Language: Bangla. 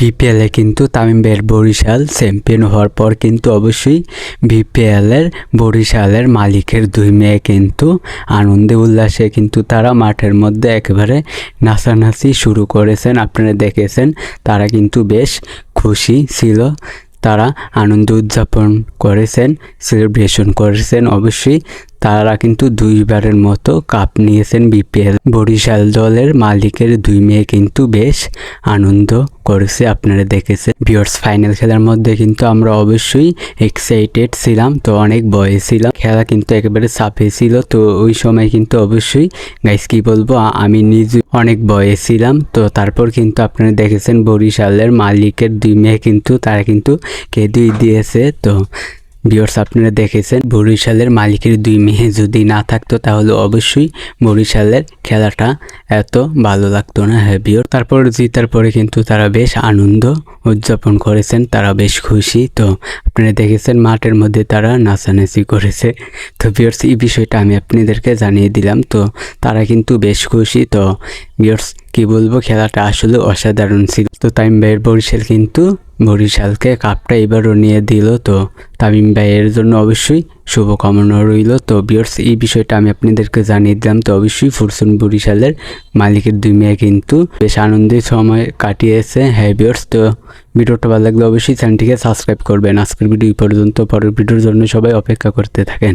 বিপিএলে কিন্তু তামিম ভাইয়ের বরিশাল চ্যাম্পিয়ন হওয়ার পর কিন্তু অবশ্যই বিপিএলের বরিশালের মালিকের দুই মেয়ে কিন্তু আনন্দে উল্লাসে কিন্তু তারা মাঠের মধ্যে একেবারে নাচানাচি শুরু করেছেন। আপনারা দেখেছেন তারা কিন্তু বেশ খুশি ছিল, তারা আনন্দ উদযাপন করেছেন, সেলিব্রেশন করেছেন। অবশ্যই তারা কিন্তু দুইবারের মতো কাপ নিয়েছেন বিপিএল। বরিশাল দলের মালিকের দুই মেয়ে কিন্তু বেশ আনন্দ করেছে, আপনারা দেখেছেন। ভিউয়ার্স, ফাইনাল খেলার মধ্যে কিন্তু আমরা অবশ্যই এক্সাইটেড ছিলাম, তো অনেক ভয়ে ছিলাম। খেলা কিন্তু একেবারে চাপে ছিল, তো ওই সময় কিন্তু অবশ্যই গাইস কি বলবো, আমি নিজে অনেক ভয়ে ছিলাম। তো তারপর কিন্তু আপনারা দেখেছেন বরিশালের মালিকের দুই মেয়ে কিন্তু তারা কিন্তু কেঁদে দিয়েছে। তো ভিউয়ার্স, আপনারা দেখেছেন বরিশালের মালিকের দুই মেয়ে যদি না থাকতো তাহলে অবশ্যই বরিশালের খেলাটা এত ভালো লাগতো না। হ্যাঁ ভিউয়ার, তারপর জিতার পরে কিন্তু তারা বেশ আনন্দ উদযাপন করেছেন, তারা বেশ খুশি। তো আপনারা দেখেছেন মাঠের মধ্যে তারা নাচানাচি করেছে। তো ভিউয়ার্স, এই বিষয়টা আমি আপনাদেরকে জানিয়ে দিলাম। তো তারা কিন্তু বেশ খুশি। তো ভিউয়ার্স, কি বলবো, খেলাটা আসলে অসাধারণ ছিল। তো তামিম ভাইয়ের বরিশাল কিন্তু বরিশালকে কাপটা এবারও নিয়ে দিল। তো তামিম ভাইয়ের জন্য অবশ্যই শুভকামনা রইল। তো ভিউয়ার্স, এই বিষয়টা আমি আপনাদেরকে জানিয়ে দিলাম। তো অবশ্যই ফরচুন বরিশালের মালিকের দুই মেয়ে কিন্তু বেশ আনন্দের সময় কাটিয়েছে। হ্যাঁ ভিউয়ার্স, তো ভিডিওটা ভালো লাগলে অবশ্যই চ্যানেলটিকে সাবস্ক্রাইব করবেন। আজকের ভিডিও পর্যন্ত, পরের ভিডিওর জন্য সবাই অপেক্ষা করতে থাকেন।